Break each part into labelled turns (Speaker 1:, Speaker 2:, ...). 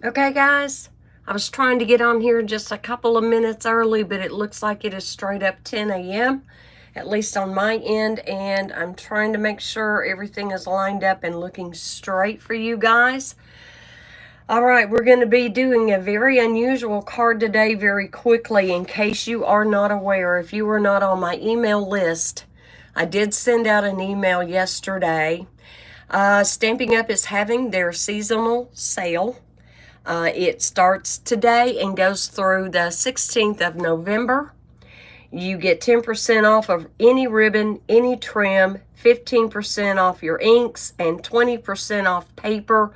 Speaker 1: Okay, guys, I was trying to get on here just a couple of minutes early, but it looks like it is straight up 10 a.m., at least on my end, and I'm trying to make sure everything is lined up and looking straight for you guys. All right, we're going to be doing a very unusual card today very quickly in case you are not aware. If you are not on my email list, I did send out an email yesterday. Stamping Up is having their seasonal sale. It starts today and goes through the 16th of November. You get 10% off of any ribbon, any trim, 15% off your inks, and 20% off paper.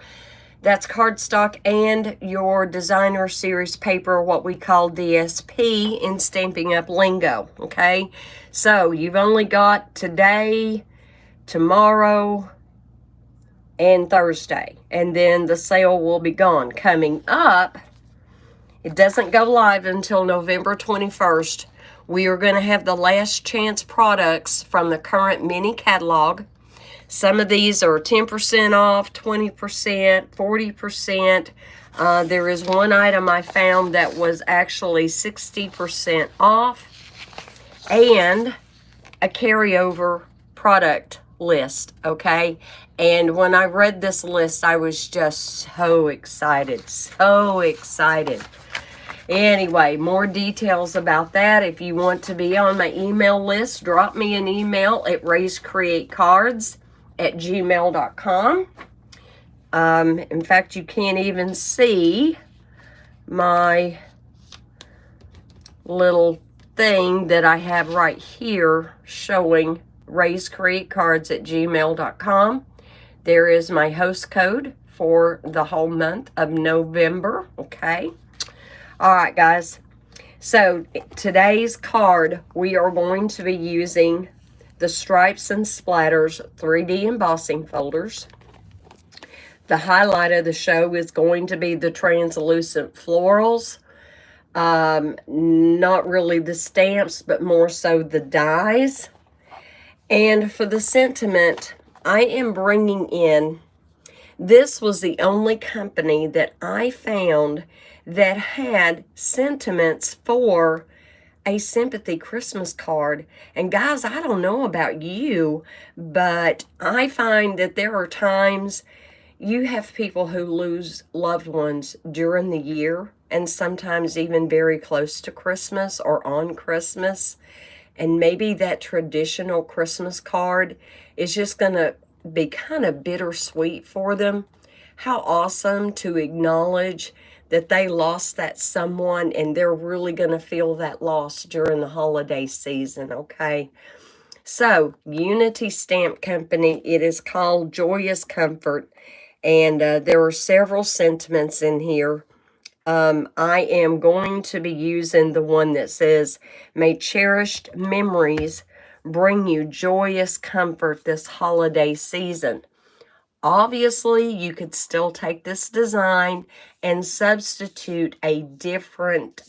Speaker 1: That's cardstock and your designer series paper, what we call DSP in Stamping Up lingo, okay? So you've only got today, tomorrow, and Thursday, and then the sale will be gone. Coming up, it doesn't go live until November 21st. We are going to have the last chance products from the current mini catalog. Some of these are 10% off, 20%, 40%. There is one item I found that was actually 60% off, and a carryover product list, okay? And when I read this list, I was just so excited, so excited. Anyway, more details about that. If you want to be on my email list, drop me an email at raescreatecards@gmail.com. In fact, you can't even see my little thing that I have right here showing raescreatecards@gmail.com. There is my host code for the whole month of November, okay? All right, guys. So today's card, we are going to be using the Stripes and Splatters 3D embossing folders. The highlight of the show is going to be the translucent florals. Not really the stamps, but more so the dies. And for the sentiment, I am bringing in, this was the only company that I found that had sentiments for a Sympathy Christmas card. And guys, I don't know about you, but I find that there are times you have people who lose loved ones during the year, and sometimes even very close to Christmas or on Christmas. And maybe that traditional Christmas card is just going to be kind of bittersweet for them. How awesome to acknowledge that they lost that someone, and they're really going to feel that loss during the holiday season, okay? So, Unity Stamp Company, it is called Joyous Comfort, and there are several sentiments in here. I am going to be using the one that says, "May cherished memories bring you joyous comfort this holiday season." Obviously, you could still take this design and substitute a different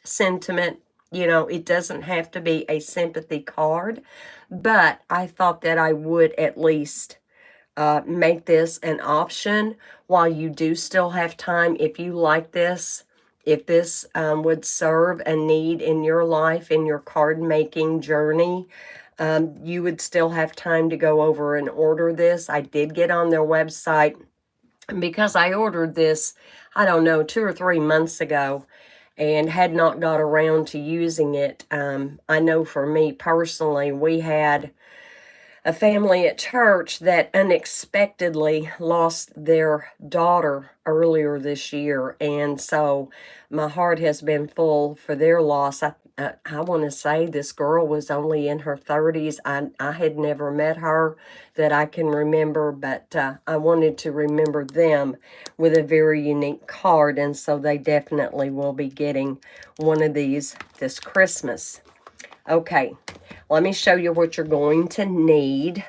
Speaker 1: sentiment. You know, it doesn't have to be a sympathy card, but I thought that I would at least make this an option while you do still have time. If you like this, if this would serve a need in your life, in your card making journey, you would still have time to go over and order this. I did get on their website because I ordered this, I don't know, 2 or 3 months ago and had not got around to using it. I know for me personally, we had a family at church that unexpectedly lost their daughter earlier this year, and so my heart has been full for their loss. I want to say this girl was only in her 30s. I had never met her that I can remember, but I wanted to remember them with a very unique card, and so they definitely will be getting one of these this Christmas. Okay, let me show you what you're going to need.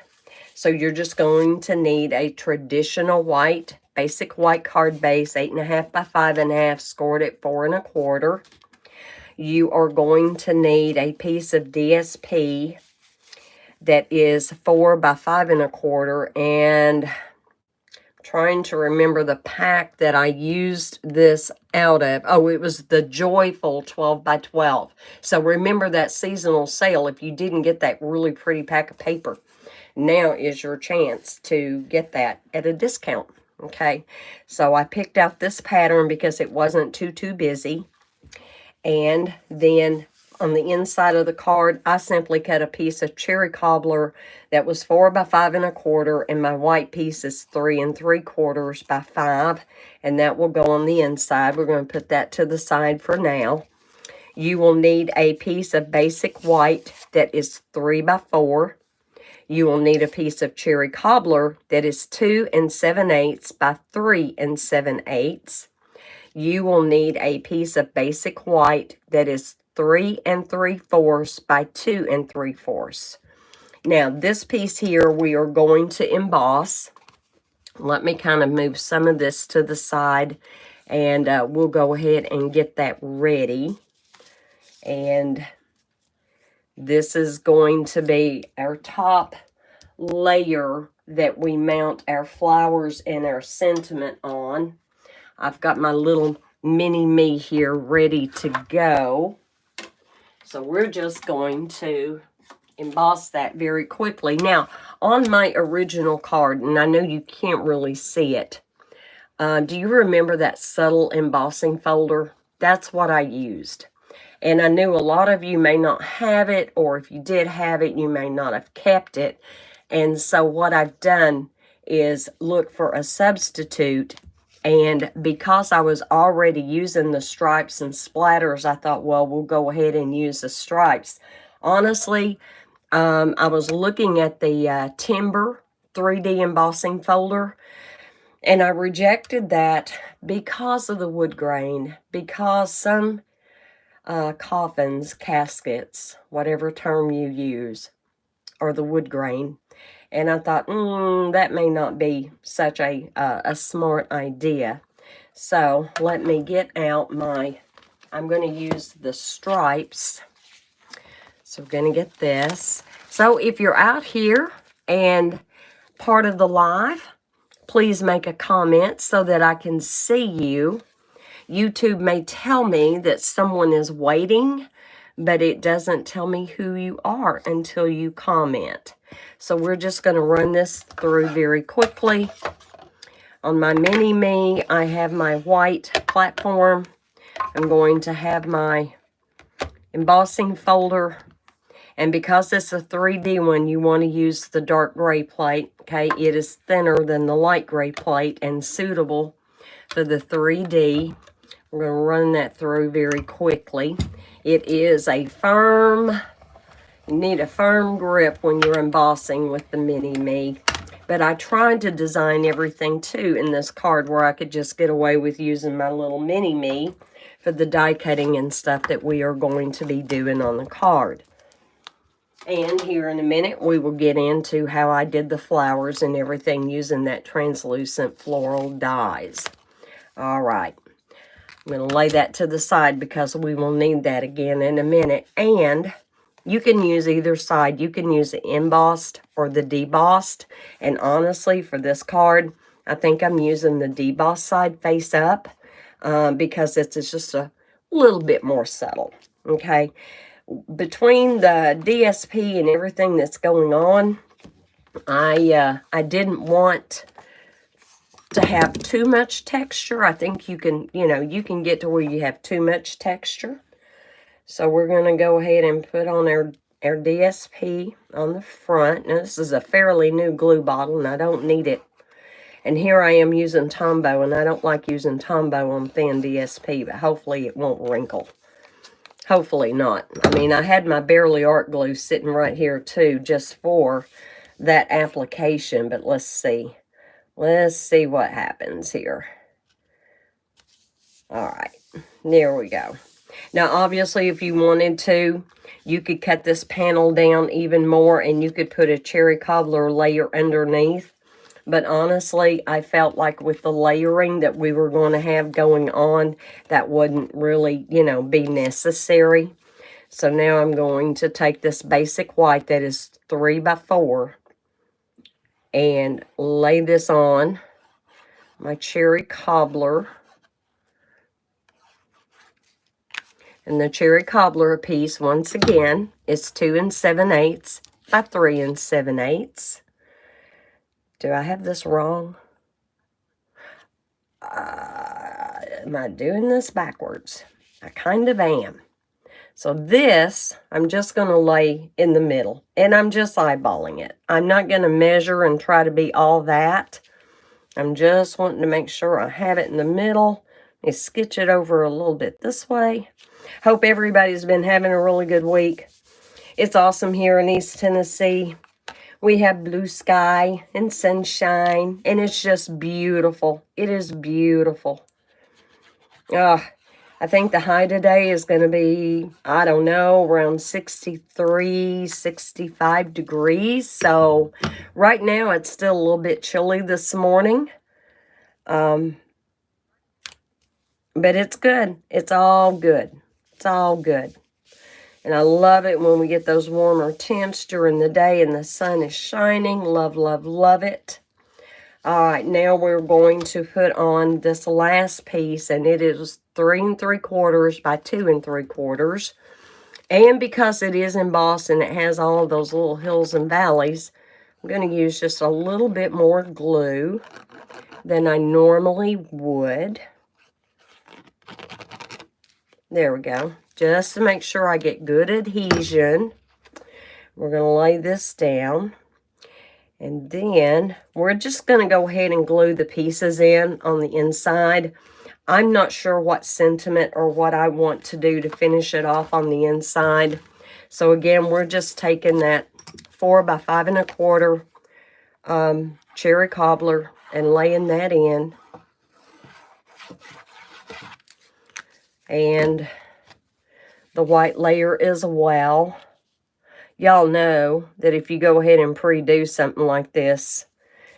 Speaker 1: So you're just going to need a traditional white, basic white card base, 8.5 by 5.5, scored at 4 1/4. You are going to need a piece of DSP that is 4 by 5 1/4, and trying to remember the pack that I used this out of. Oh, it was the Joyful 12 by 12. So remember that seasonal sale. If you didn't get that really pretty pack of paper, now is your chance to get that at a discount. Okay, so I picked out this pattern because it wasn't too busy. And then on the inside of the card, I simply cut a piece of cherry cobbler that was 4 by 5 1/4, and my white piece is 3 3/4 by 5, and that will go on the inside. We're going to put that to the side for now. You will need a piece of basic white that is 3 by 4. You will need a piece of cherry cobbler that is 2 7/8 by 3 7/8. You will need a piece of basic white that is 3 3/4 by 2 3/4. Now, this piece here we are going to emboss. Let me kind of move some of this to the side, and we'll go ahead and get that ready. And this is going to be our top layer that we mount our flowers and our sentiment on. I've got my little mini me here ready to go. So we're just going to emboss that very quickly. Now, on my original card, and I know you can't really see it, do you remember that subtle embossing folder? That's what I used. And I knew a lot of you may not have it, or if you did have it, you may not have kept it. And so what I've done is look for a substitute. And because I was already using the stripes and splatters, I thought, well, we'll go ahead and use the stripes. Honestly, I was looking at the Timber 3D embossing folder, and I rejected that because of the wood grain, because some coffins, caskets, whatever term you use, or the wood grain. And I thought, that may not be such a smart idea. So let me get out I'm going to use the stripes. So we're going to get this. So if you're out here and part of the live, please make a comment so that I can see you. YouTube may tell me that someone is waiting, but it doesn't tell me who you are until you comment. So we're just going to run this through very quickly. On my mini me, I have my white platform. I'm going to have my embossing folder. And because this is a 3D one, you want to use the dark gray plate. Okay, it is thinner than the light gray plate and suitable for the 3D. We're going to run that through very quickly. It is a firm, you need a firm grip when you're embossing with the mini me. But I tried to design everything too in this card where I could just get away with using my little mini me for the die cutting and stuff that we are going to be doing on the card. And here in a minute, we will get into how I did the flowers and everything using that translucent floral dies. All right. I'm going to lay that to the side because we will need that again in a minute. And you can use either side. You can use the embossed or the debossed. And honestly, for this card, I think I'm using the debossed side face up because it's just a little bit more subtle. Okay. Between the DSP and everything that's going on, I didn't want to have too much texture. I think you can, you can get to where you have too much texture. So we're going to go ahead and put on our DSP on the front. Now this is a fairly new glue bottle and I don't need it. And here I am using Tombow, and I don't like using Tombow on thin DSP, but hopefully it won't wrinkle. Hopefully not. I mean, I had my Barely Art glue sitting right here too, just for that application, but let's see. Let's see what happens here. All right, there we go. Now, obviously, if you wanted to, you could cut this panel down even more, and you could put a cherry cobbler layer underneath. But honestly, I felt like with the layering that we were going to have going on, that wouldn't really, be necessary. So now I'm going to take this basic white that is 3 by 4 and lay this on. my cherry cobbler. And the cherry cobbler piece, once again, is 2 7/8 by 3 7/8. Do I have this wrong? Am I doing this backwards? I kind of am. So this, I'm just going to lay in the middle. And I'm just eyeballing it. I'm not going to measure and try to be all that. I'm just wanting to make sure I have it in the middle. And sketch it over a little bit this way. Hope everybody's been having a really good week. It's awesome here in East Tennessee. We have blue sky and sunshine, and it's just beautiful. It is beautiful. I think the high today is going to be, I don't know, around 63, 65 degrees. So right now it's still a little bit chilly this morning. But it's good. It's all good. It's all good. And I love it when we get those warmer temps during the day and the sun is shining. Love, love, love it. All right, now we're going to put on this last piece, and it is 3 3/4 by 2 3/4. And because it is embossed and it has all of those little hills and valleys, I'm going to use just a little bit more glue than I normally would. There we go. Just to make sure I get good adhesion. We're going to lay this down. And then we're just going to go ahead and glue the pieces in on the inside. I'm not sure what sentiment or what I want to do to finish it off on the inside. So again, we're just taking that 4 by 5 1/4 cherry cobbler and laying that in. And the white layer as well. Y'all know that if you go ahead and pre-do something like this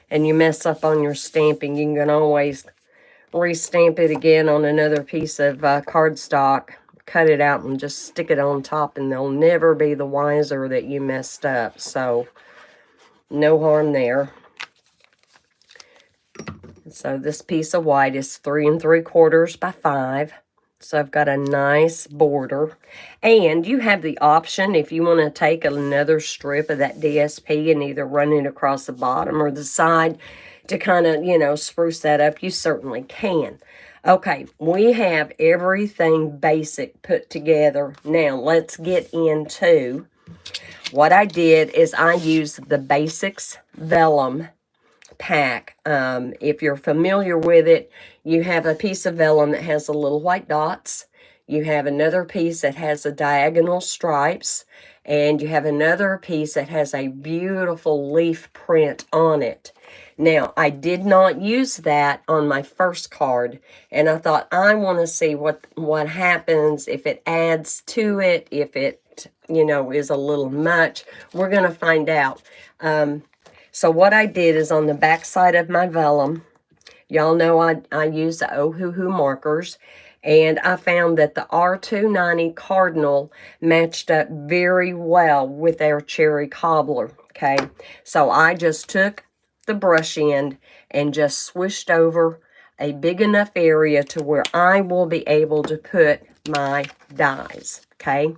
Speaker 1: and you mess up on your stamping, you can always re-stamp it again on another piece of cardstock, cut it out and just stick it on top, and they'll never be the wiser that you messed up. So no harm there. So this piece of white is 3 3/4 by 5. So I've got a nice border. And you have the option, if you want to take another strip of that DSP and either run it across the bottom or the side to kind of, you know, spruce that up, you certainly can. Okay, we have everything basic put together. Now, let's get into what I did is I used the Basics Vellum pack. If you're familiar with it, you have a piece of vellum that has the little white dots. You have another piece that has the diagonal stripes. And you have another piece that has a beautiful leaf print on it. Now, I did not use that on my first card. And I thought, I want to see what happens if it adds to it, if it, you know, is a little much. We're going to find out. So what I did is on the back side of my vellum, y'all know I use the Ohuhu markers, and I found that the R290 Cardinal matched up very well with our cherry cobbler, okay? So I just took the brush end and just swished over a big enough area to where I will be able to put my dies, okay?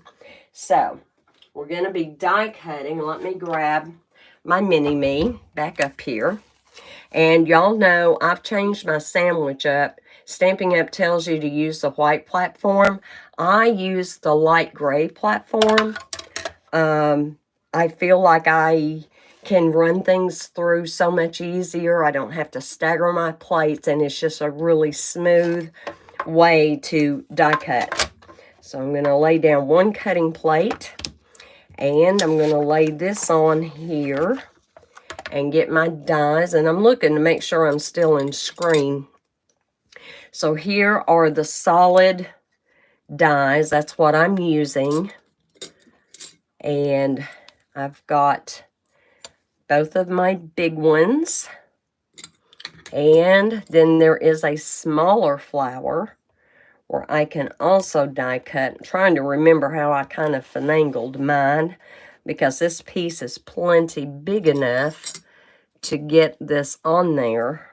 Speaker 1: So we're going to be die cutting. Let me grab my mini-me back up here. And y'all know I've changed my sandwich up. Stampin'Up tells you to use the white platform. I use the light gray platform. I feel like I can run things through so much easier. I don't have to stagger my plates, and it's just a really smooth way to die cut. So I'm going to lay down one cutting plate. And I'm going to lay this on here and get my dies. And I'm looking to make sure I'm still in screen. So here are the solid dies. That's what I'm using. And I've got both of my big ones. And then there is a smaller flower where I can also die cut. I'm trying to remember how I kind of finagled mine, because this piece is plenty big enough to get this on there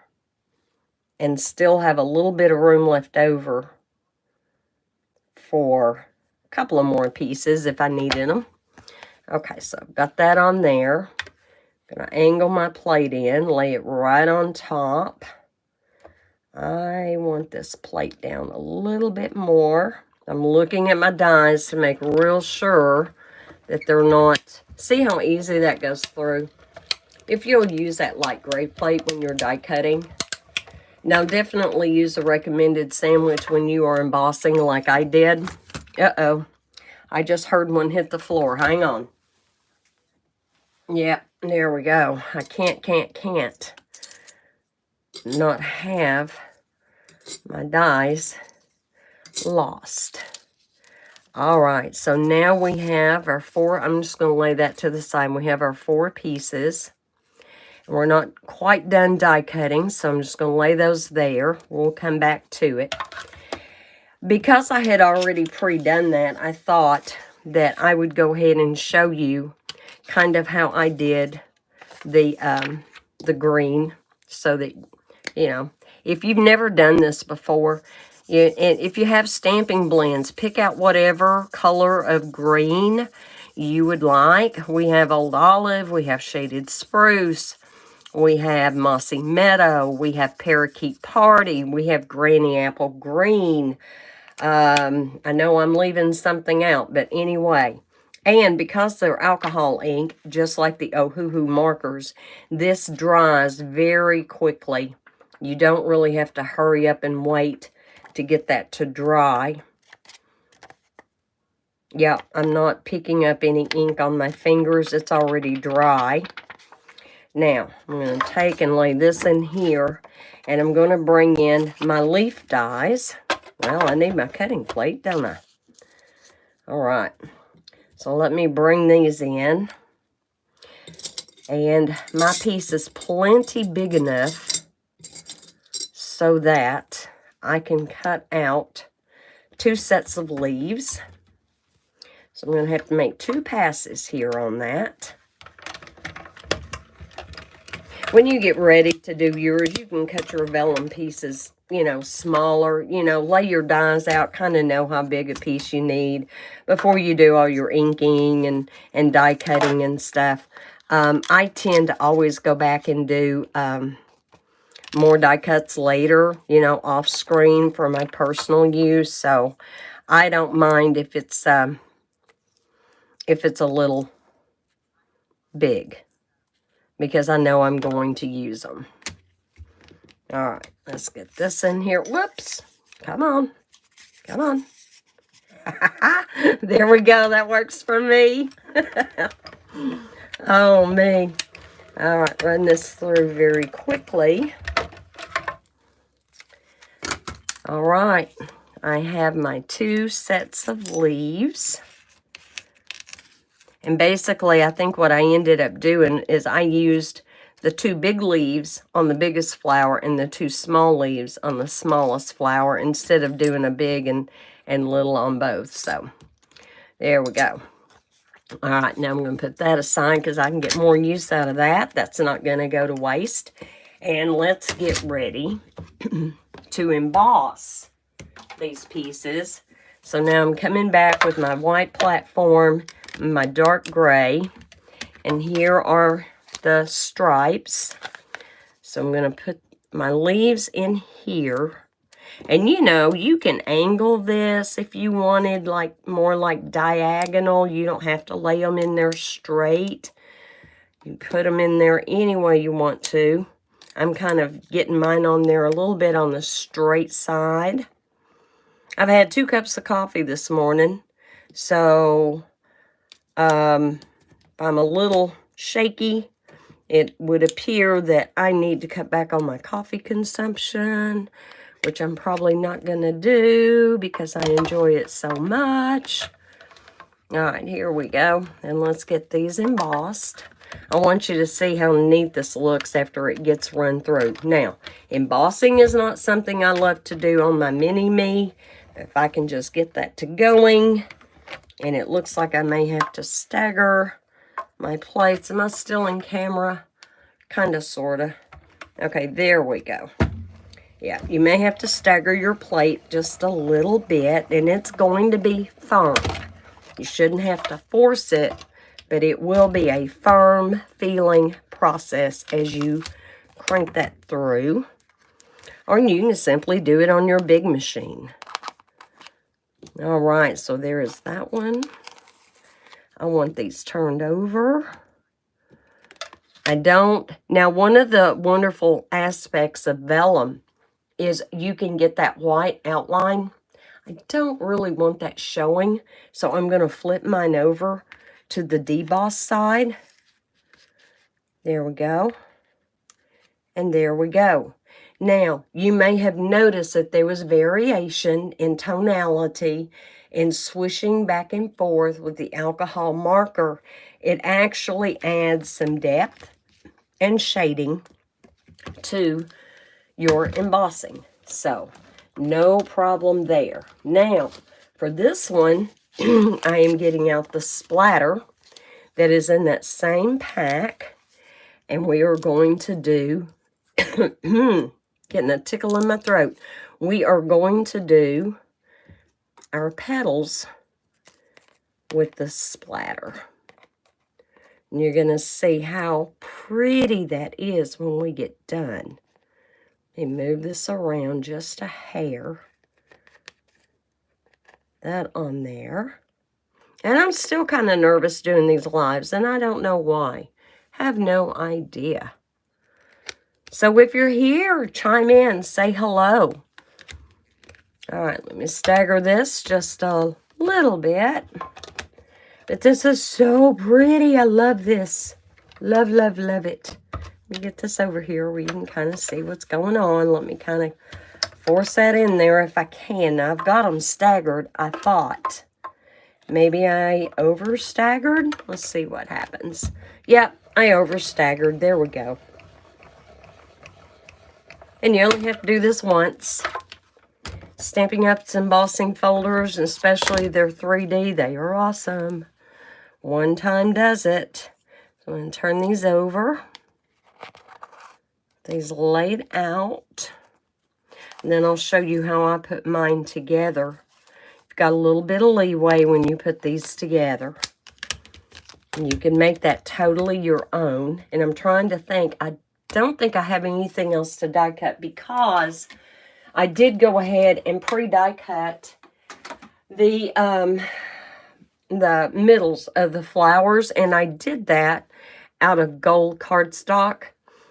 Speaker 1: and still have a little bit of room left over for a couple of more pieces if I needed them. Okay, so I've got that on there. I'm going to angle my plate in, lay it right on top. I want this plate down a little bit more. I'm looking at my dies to make real sure that they're not... See how easy that goes through? If you'll use that light gray plate when you're die cutting. Now, definitely use a recommended sandwich when you are embossing like I did. Uh-oh. I just heard one hit the floor. Hang on. Yeah, there we go. I can't not have my dies lost. All right, so now we have our 4. I'm just going to lay that to the side. We have our 4 pieces. And we're not quite done die cutting, so I'm just going to lay those there. We'll come back to it. Because I had already pre-done that, I thought that I would go ahead and show you kind of how I did the green, so that, you know, if you've never done this before, and if you have stamping blends, pick out whatever color of green you would like. We have Old Olive, we have Shaded Spruce, we have Mossy Meadow, we have Parakeet Party, we have Granny Apple Green. I know I'm leaving something out, but anyway. And because they're alcohol ink, just like the Ohuhu markers, this dries very quickly. You don't really have to hurry up and wait to get that to dry. Yeah, I'm not picking up any ink on my fingers. It's already dry. Now, I'm going to take and lay this in here, and I'm going to bring in my leaf dies. Well, I need my cutting plate, don't I? All right. So let me bring these in. And my piece is plenty big enough so that I can cut out 2 sets of leaves. So I'm going to have to make 2 passes here on that. When you get ready to do yours, you can cut your vellum pieces, you know, smaller. You know, lay your dies out, kind of know how big a piece you need before you do all your inking and die cutting and stuff. I tend to always go back and do more die cuts later, you know, off screen for my personal use. So I don't mind if it's a little big, because I know I'm going to use them. All right, let's get this in here. Whoops. Come on. Come on. There we go. That works for me. Oh, me. All right, run this through very quickly. All right, I have my 2 sets of leaves. And basically, I think what I ended up doing is I used the 2 big leaves on the biggest flower and the 2 small leaves on the smallest flower, instead of doing a big and little on both. So there we go. All right, now I'm going to put that aside because I can get more use out of that. That's not going to go to waste. And let's get ready to emboss these pieces. So now I'm coming back with my white platform, my dark gray, and here are the stripes. So I'm going to put my leaves in here. And you know, you can angle this if you wanted, like more like diagonal. You don't have to lay them in there straight. You put them in there any way you want to. I'm kind of getting mine on there a little bit on the straight side. I've had 2 cups of coffee this morning, so I'm a little shaky. It would appear that I need to cut back on my coffee consumption, which I'm probably not going to do because I enjoy it so much. All right, here we go. And let's get these embossed. I want you to see how neat this looks after it gets run through. Now, embossing is not something I love to do on my mini-me. If I can just get that to going. And it looks like I may have to stagger my plates. Am I still in camera? Kind of, sort of. Okay, there we go. Yeah, you may have to stagger your plate just a little bit, and it's going to be firm. You shouldn't have to force it, but it will be a firm feeling process as you crank that through. Or you can simply do it on your big machine. All right, so there is that one. I want these turned over. Now one of the wonderful aspects of vellum is you can get that white outline. I don't really want that showing, so I'm going to flip mine over to the deboss side. There we go. And there we go. Now, you may have noticed that there was variation in tonality in swishing back and forth with the alcohol marker. It actually adds some depth and shading to your embossing. So, no problem there. Now, for this one, I am getting out the splatter that is in that same pack. And we are going to do, getting a tickle in my throat. We are going to do our petals with the splatter. And you're going to see how pretty that is when we get done. Let me move this around just a hair. That on there. And I'm still kind of nervous doing these lives, and I don't know why. Have no idea. So if you're here, chime in, say hello. All right, let me stagger this just a little bit. But this is so pretty. I love this. Love, love, love it. Let me get this over here where you can kind of see what's going on. Let me kind of force that in there if I can. Now, I've got them staggered, I thought. Maybe I over staggered. Let's see what happens. Yep, I over staggered. There we go. And you only have to do this once. Stampin' Up's embossing folders, and especially their 3D, they are awesome. One time does it. So I'm going to turn these over. These laid out. And then I'll show you how I put mine together. You've got a little bit of leeway when you put these together. And you can make that totally your own. And I'm trying to think. I don't think I have anything else to die cut because I did go ahead and pre-die cut the middles of the flowers, and I did that out of gold cardstock.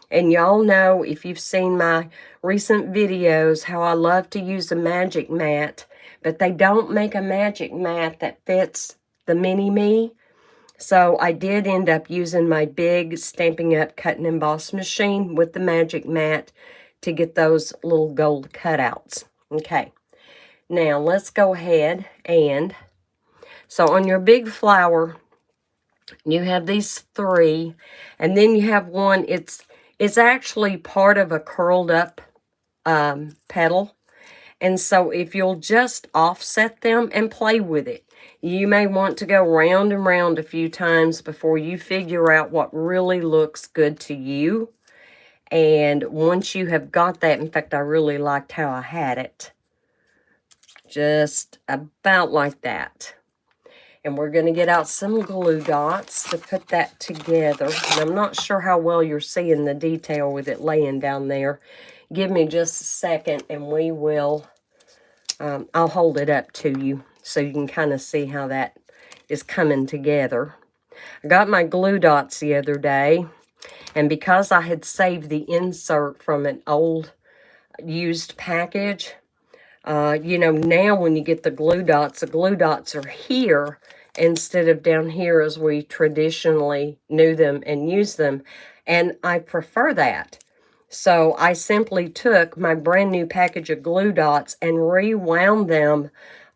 Speaker 1: And y'all know, if you've seen my recent videos, how I love to use a magic mat, but they don't make a magic mat that fits the mini-me. So I did end up using my big Stampin' Up cut and emboss machine with the magic mat to get those little gold cutouts. Okay, now let's go ahead and, so on your big flower, you have these 3, and then you have one, it's actually part of a curled up petal. And so if you'll just offset them and play with it, you may want to go round and round a few times before you figure out what really looks good to you. And once you have got that, in fact, I really liked how I had it. Just about like that. And we're going to get out some glue dots to put that together. And I'm not sure how well you're seeing the detail with it laying down there. Give me just a second and we will, I'll hold it up to you so you can kind of see how that is coming together. I got my glue dots the other day. And because I had saved the insert from an old used package, you know, now when you get the glue dots are here instead of down here as we traditionally knew them and used them. And I prefer that. So I simply took my brand new package of glue dots and rewound them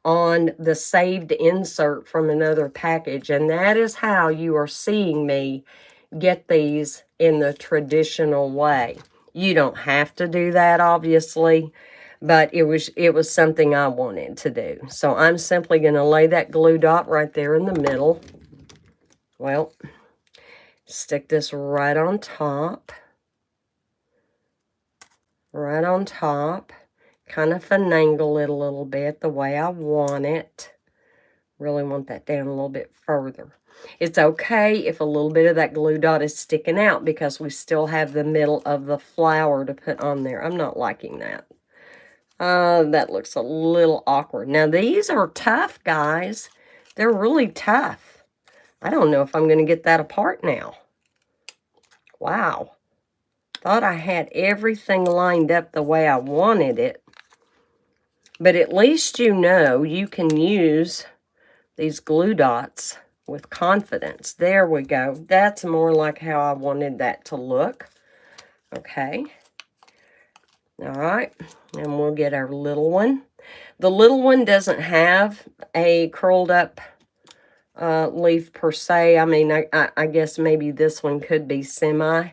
Speaker 1: on the saved insert from another package. And that is how you are seeing me get these in the traditional way. You don't have to do that, obviously, but it was something I wanted to do. So I'm simply going to lay that glue dot right there in the middle. Well, stick this right on top. right on top. Kind of finagle it a little bit the way I want it. Really want that down a little bit further. It's okay if a little bit of that glue dot is sticking out because we still have the middle of the flower to put on there. I'm not liking that. That looks a little awkward. Now, these are tough, guys. They're really tough. I don't know if I'm going to get that apart now. Wow. Thought I had everything lined up the way I wanted it. But at least you know you can use these glue dots with confidence. There we go. That's more like how I wanted that to look. Okay. All right. And we'll get our little one. The little one doesn't have a curled up leaf per se. I mean, I guess maybe this one could be semi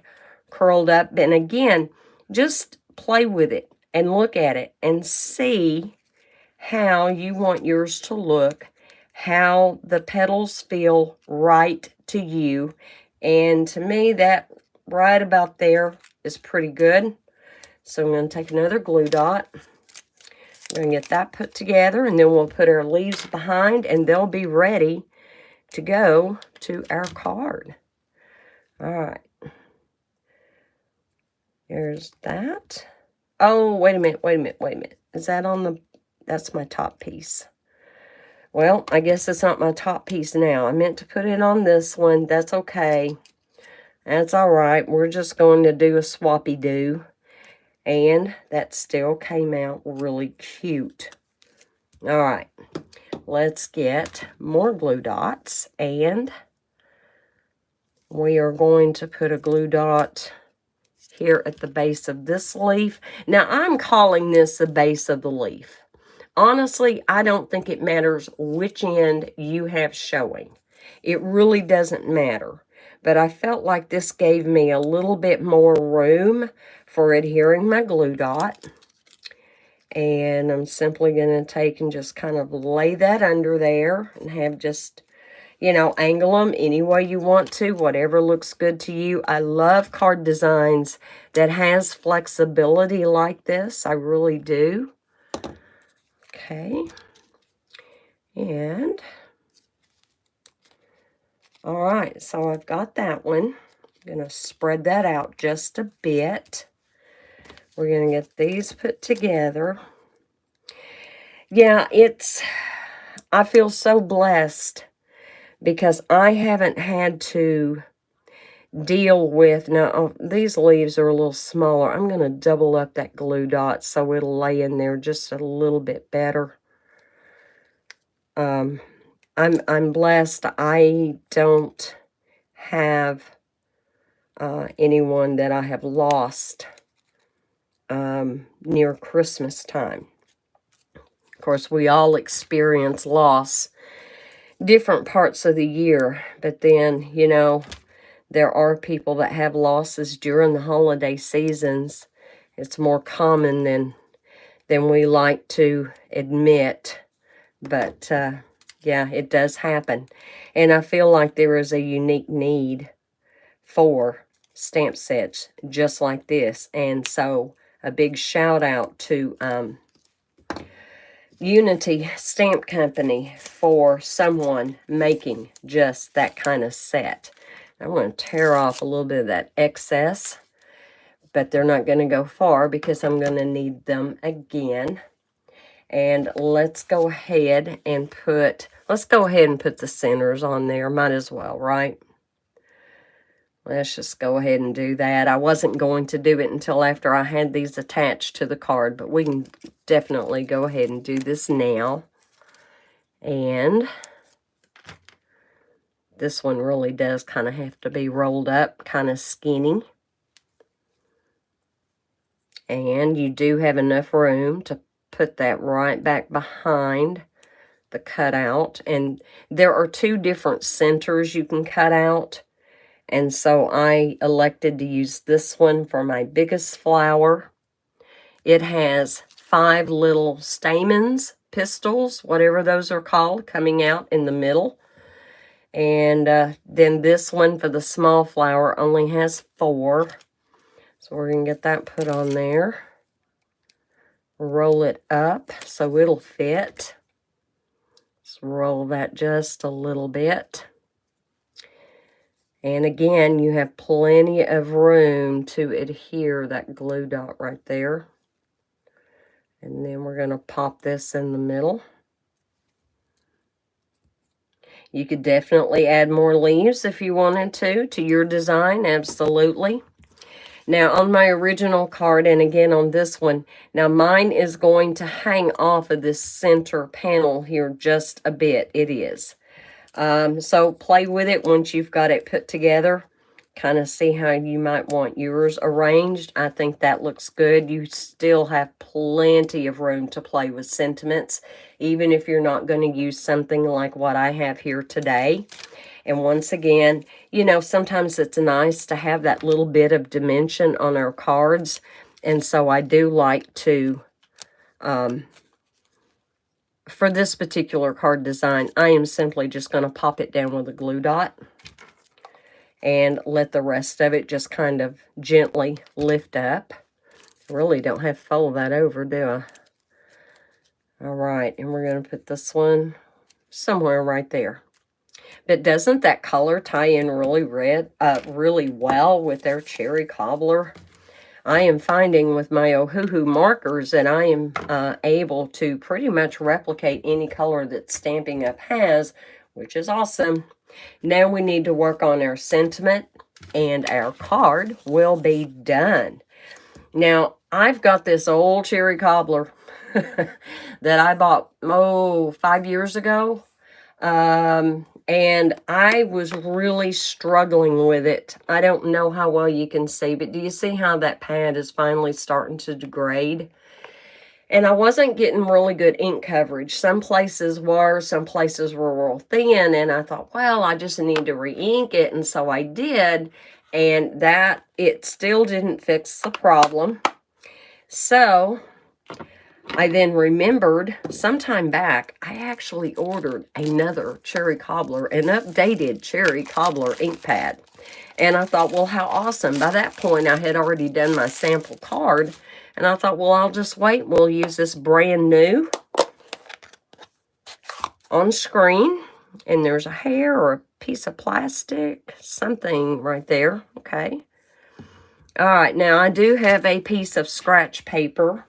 Speaker 1: curled up. And again, just play with it and look at it and see how you want yours to look, how the petals feel right to you. And to me, that right about there is pretty good. So I'm going to take another glue dot. We're going to get that put together, and then we'll put our leaves behind, and they'll be ready to go to our card. All right. There's that. Oh, wait a minute. Is that on the... That's my top piece. Well, I guess it's not my top piece now. I meant to put it on this one. That's okay. That's all right. We're just going to do a swappy-do. And that still came out really cute. All right. Let's get more glue dots. And we are going to put a glue dot here at the base of this leaf. Now, I'm calling this the base of the leaf. Honestly, I don't think it matters which end you have showing. It really doesn't matter. But I felt like this gave me a little bit more room for adhering my glue dot. And I'm simply going to take and just kind of lay that under there and have just, you know, angle them any way you want to, whatever looks good to you. I love card designs that has flexibility like this. I really do. Okay. And, all right, so I've got that one. I'm going to spread that out just a bit. We're going to get these put together. Yeah, I feel so blessed because I haven't had to deal with, now these leaves are a little smaller. I'm going to double up that glue dot so it'll lay in there just a little bit better. I'm blessed. I don't have anyone that I have lost near Christmas time. Of course, we all experience loss different parts of the year, but then, you know, there are people that have losses during the holiday seasons. It's more common than we like to admit, but yeah, it does happen. And I feel like there is a unique need for stamp sets just like this. And so a big shout out to Unity Stamp Company for someone making just that kind of set. I'm going to tear off a little bit of that excess, but they're not going to go far because I'm going to need them again. And let's go ahead and put the centers on there. Might as well, right? Let's just go ahead and do that. I wasn't going to do it until after I had these attached to the card, but we can definitely go ahead and do this now. And this one really does kind of have to be rolled up, kind of skinny. And you do have enough room to put that right back behind the cutout. And there are two different centers you can cut out. And so I elected to use this one for my biggest flower. It has 5 little stamens, pistils, whatever those are called, coming out in the middle. And then this one for the small flower only has 4. So we're going to get that put on there. roll it up so it'll fit. Let's roll that just a little bit. And again, you have plenty of room to adhere that glue dot right there. And then we're going to pop this in the middle. You could definitely add more leaves if you wanted to your design, absolutely. Now on my original card, and again on this one, now mine is going to hang off of this center panel here just a bit. It is. So play with it once you've got it put together. Kind of see how you might want yours arranged. I think that looks good. You still have plenty of room to play with sentiments, even if you're not going to use something like what I have here today. And once again, you know, sometimes it's nice to have that little bit of dimension on our cards. And so I do like to, for this particular card design, I am simply just going to pop it down with a glue dot and let the rest of it just kind of gently lift up. I really don't have to fold that over, do I? All right, and we're going to put this one somewhere right there. But doesn't that color tie in really really well with their cherry cobbler? I am finding with my Ohuhu markers that I am able to pretty much replicate any color that Stampin' Up has, which is awesome. Now we need to work on our sentiment, and our card will be done. Now, I've got this old cherry cobbler that I bought, 5 years ago. And I was really struggling with it. I don't know how well you can see, but do you see how that pad is finally starting to degrade? And I wasn't getting really good ink coverage. Some places were real thin, and I thought, well, I just need to re-ink it, and so I did, and that, it still didn't fix the problem. So I then remembered sometime back, I actually ordered another cherry cobbler, an updated cherry cobbler ink pad. And I thought, well, how awesome. By that point, I had already done my sample card. And I thought, well, I'll just wait. We'll use this brand new on screen. And there's a hair or a piece of plastic, something right there. Okay. All right. Now, I do have a piece of scratch paper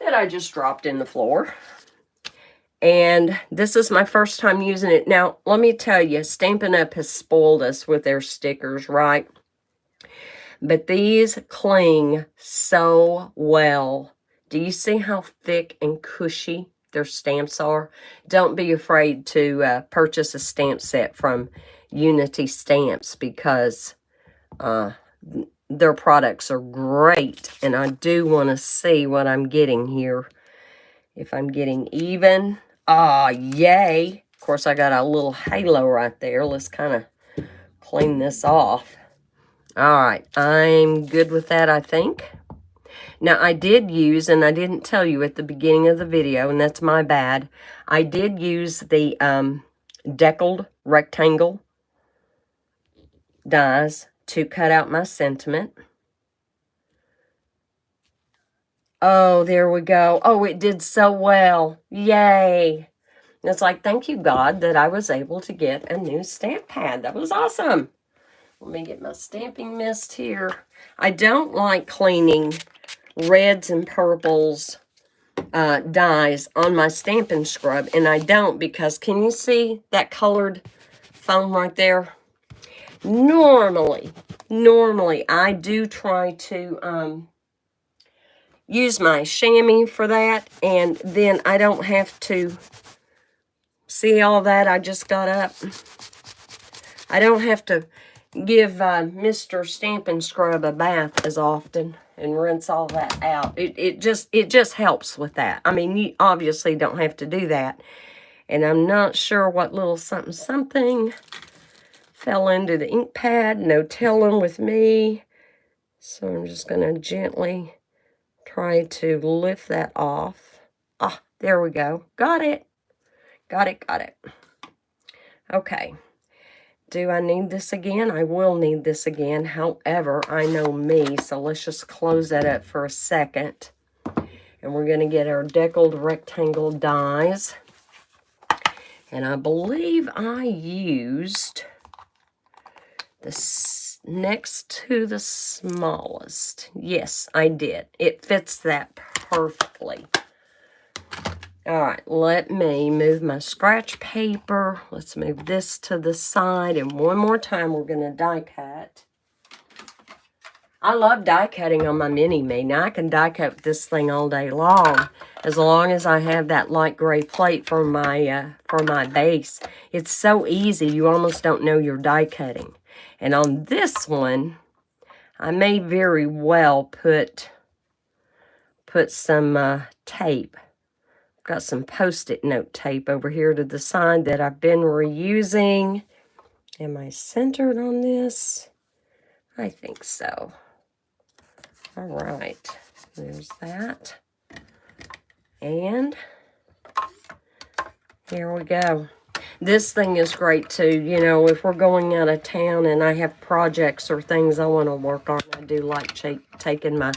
Speaker 1: that I just dropped in the floor. And this is my first time using it. Now, let me tell you, Stampin' Up! Has spoiled us with their stickers, right? But these cling so well. Do you see how thick and cushy their stamps are? Don't be afraid to purchase a stamp set from Unity Stamps, because their products are great. And I do want to see what I'm getting here. If I'm getting even. Ah, yay. Of course, I got a little halo right there. Let's kind of clean this off. All right, I'm good with that, I think. Now, I did use, and I didn't tell you at the beginning of the video, and that's my bad. I did use the deckled rectangle dies to cut out my sentiment. Oh, there we go. Oh, it did so well. Yay. And it's like, thank you, God, that I was able to get a new stamp pad. That was awesome. Let me get my stamping mist here. I don't like cleaning reds and purples dies on my Stampin' Scrub, and I don't, because can you see that colored foam right there? Normally, I do try to use my chamois for that, and then I don't have to see all that I just got up. I don't have to give Mr. Stampin' Scrub a bath as often and rinse all that out. It just helps with that. I mean, you obviously don't have to do that. And I'm not sure what little something fell into the ink pad. No telling with me. So I'm just going to gently try to lift that off. Ah, there we go. Got it. Got it. Okay. Do I need this again? I will need this again. However, I know me, so let's just close that up for a second. And we're going to get our deckled rectangle dies. And I believe I used the next to the smallest. Yes, I did. It fits that perfectly. All right, let me move my scratch paper. Let's move this to the side. And one more time, we're going to die cut. I love die cutting on my mini-me. Now, I can die cut this thing all day long as I have that light gray plate for my base. It's so easy, you almost don't know you're die cutting. And on this one, I may very well put some tape. Got some Post-it note tape over here to the side that I've been reusing. Am I centered on this? I think so. All right, there's that. And here we go. This thing is great too. You know, if we're going out of town and I have projects or things I want to work on, I do like taking my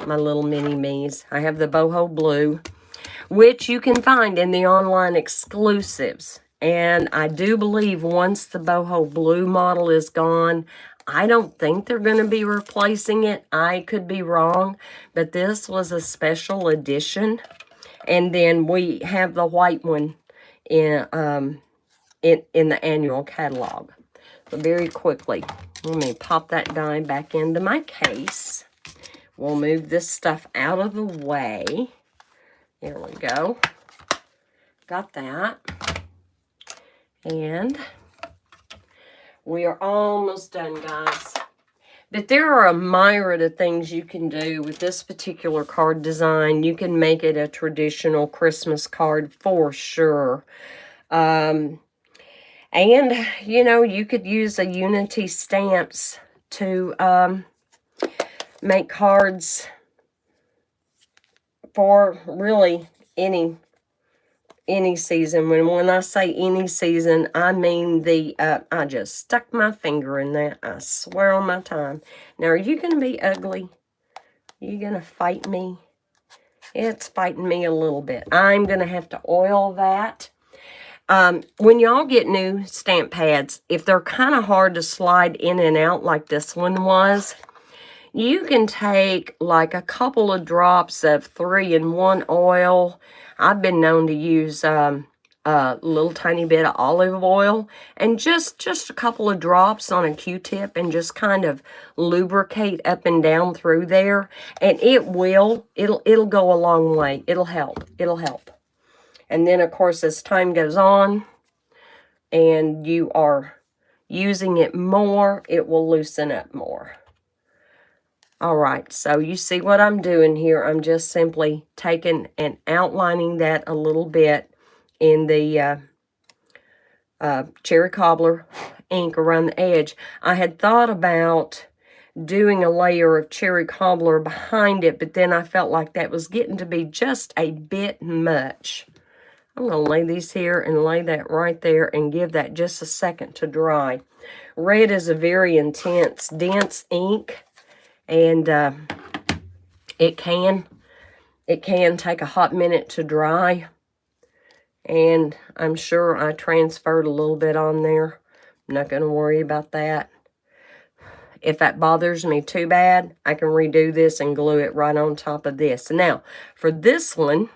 Speaker 1: little mini-me's. I have the boho blue, which you can find in the online exclusives. And I do believe once the boho blue model is gone, I don't think they're going to be replacing it. I could be wrong, but this was a special edition. And then we have the white one in the annual catalog. So very quickly, let me pop that die back into my case. We'll move this stuff out of the way. There we go. Got that. And we are almost done, guys. But there are a myriad of things you can do with this particular card design. You can make it a traditional Christmas card for sure. And, you know, you could use a Unity stamps to make cards for really any season. When I say any season, I mean I just stuck my finger in that. I swear on my time. Now, are you going to be ugly? Are you going to fight me? It's fighting me a little bit. I'm going to have to oil that. When y'all get new stamp pads, if they're kind of hard to slide in and out like this one was, you can take like a couple of drops of 3-in-1 oil. I've been known to use a little tiny bit of olive oil and just a couple of drops on a Q-tip and just kind of lubricate up and down through there. And it'll go a long way. It'll help. And then, of course, as time goes on and you are using it more, it will loosen up more. All right, so you see what I'm doing here. I'm just simply taking and outlining that a little bit in the cherry cobbler ink around the edge. I had thought about doing a layer of cherry cobbler behind it, but then I felt like that was getting to be just a bit much. I'm going to lay these here and lay that right there and give that just a second to dry. Red is a very intense, dense ink. And it can take a hot minute to dry. And I'm sure I transferred a little bit on there. I'm not going to worry about that. If that bothers me too bad, I can redo this and glue it right on top of this. Now, for this one,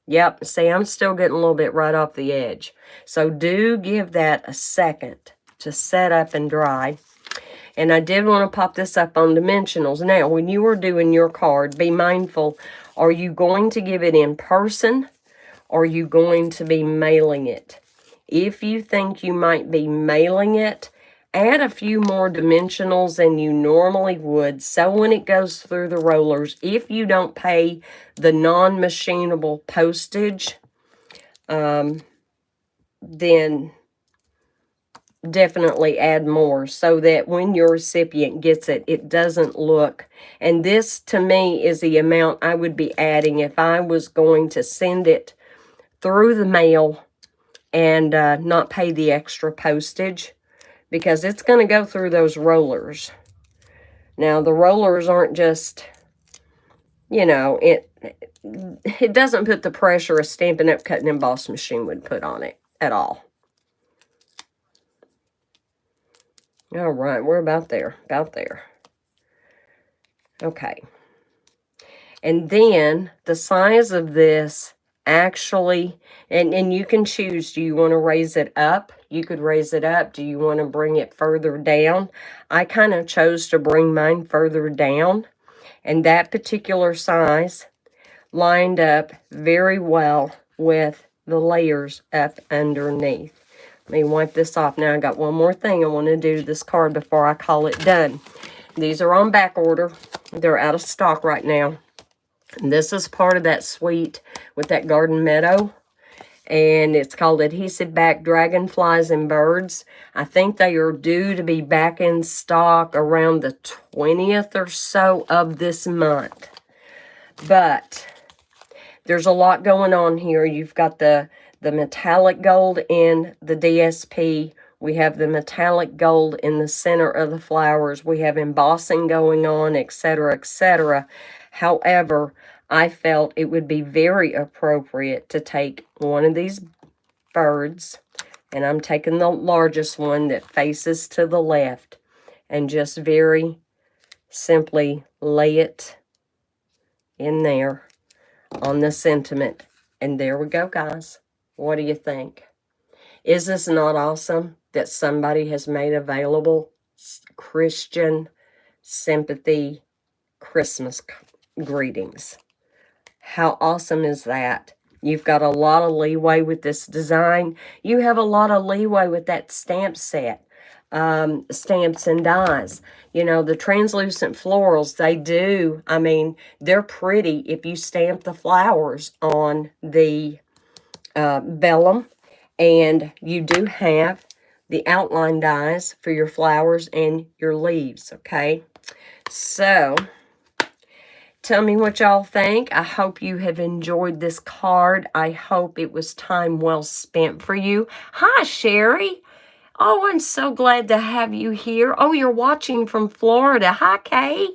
Speaker 1: yep, see, I'm still getting a little bit right off the edge. So do give that a second to set up and dry. And I did want to pop this up on dimensionals. Now, when you are doing your card, be mindful. Are you going to give it in person? Or are you going to be mailing it? If you think you might be mailing it, add a few more dimensionals than you normally would. So when it goes through the rollers, if you don't pay the non-machinable postage, then definitely add more so that when your recipient gets it, it doesn't look. And this to me is the amount I would be adding if I was going to send it through the mail and not pay the extra postage, because it's going to go through those rollers. Now the rollers aren't just, you know, it doesn't put the pressure a Stampin' Up! Cut and Emboss machine would put on it at all. All right, we're about there, Okay. And then the size of this actually, and you can choose, do you want to raise it up? You could raise it up. Do you want to bring it further down? I kind of chose to bring mine further down, and that particular size lined up very well with the layers up underneath. Let me wipe this off. Now I got one more thing I want to do to this card before I call it done. These are on back order. They're out of stock right now. And this is part of that suite with that garden meadow. And it's called Adhesive Back Dragonflies and Birds. I think they are due to be back in stock around the 20th or so of this month. But there's a lot going on here. You've got the metallic gold in the DSP. We have the metallic gold in the center of the flowers. We have embossing going on, etc., etc. However, I felt it would be very appropriate to take one of these birds, and I'm taking the largest one that faces to the left, and just very simply lay it in there on the sentiment. And there we go, guys. What do you think? Is this not awesome that somebody has made available Christian Sympathy Christmas greetings? How awesome is that? You've got a lot of leeway with this design. You have a lot of leeway with that stamp set. Stamps and dies. You know, the translucent florals, they do, I mean, they're pretty if you stamp the flowers on the vellum. And you do have the outline dies for your flowers and your leaves, okay? So, tell me what y'all think. I hope you have enjoyed this card. I hope it was time well spent for you. Hi, Sherry. Oh, I'm so glad to have you here. Oh, you're watching from Florida. Hi, Kay.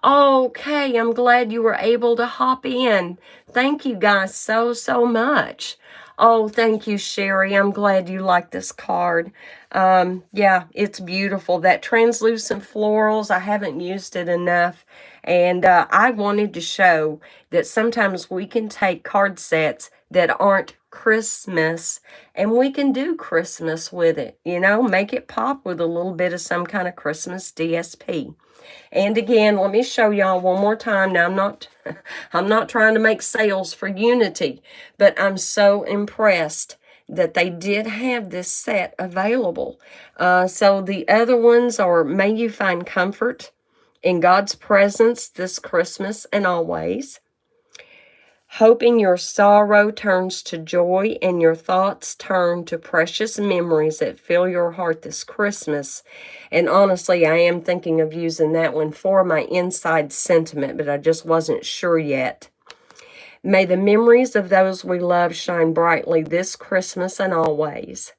Speaker 1: Okay, I'm glad you were able to hop in. Thank you guys so much. Oh, thank you, Sherry. I'm glad you like this card. Yeah, it's beautiful. That translucent florals, I haven't used it enough. And I wanted to show that sometimes we can take card sets that aren't Christmas and we can do Christmas with it. You know, make it pop with a little bit of some kind of Christmas DSP. And again, let me show y'all one more time. Now, I'm not trying to make sales for Unity, but I'm so impressed that they did have this set available. So the other ones are May You Find Comfort in God's Presence this Christmas and always. Hoping your sorrow turns to joy and your thoughts turn to precious memories that fill your heart this Christmas. And honestly, I am thinking of using that one for my inside sentiment, but I just wasn't sure yet. May the memories of those we love shine brightly this Christmas and always.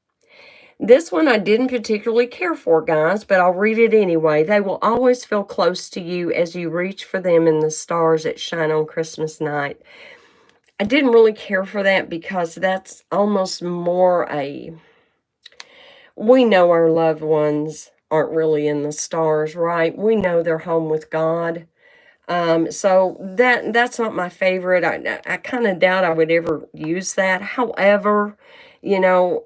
Speaker 1: This one I didn't particularly care for, guys, but I'll read it anyway. They will always feel close to you as you reach for them in the stars that shine on Christmas night. I didn't really care for that because that's almost more a, we know our loved ones aren't really in the stars, right? We know they're home with God. So that's not my favorite. I kind of doubt I would ever use that. However, you know,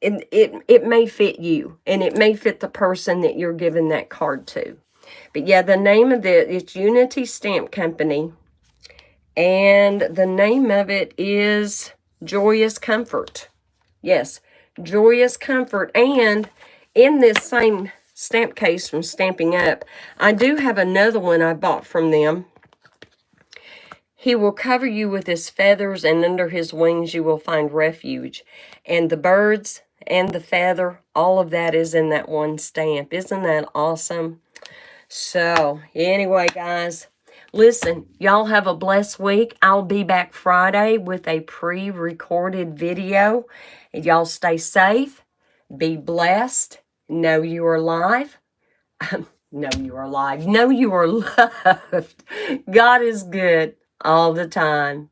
Speaker 1: it may fit you, and it may fit the person that you're giving that card to. But yeah, the name of it's Unity Stamp Company. And the name of it is Joyous Comfort. Yes, Joyous Comfort. And in this same stamp case from Stampin' Up, I do have another one I bought from them. He will cover you with his feathers, and under his wings you will find refuge. And the birds and the feather, all of that is in that one stamp. Isn't that awesome? So, anyway, guys, listen, y'all have a blessed week. I'll be back Friday with a pre-recorded video. And y'all stay safe, be blessed, know you are alive. Know you are alive. Know you are loved. God is good all the time.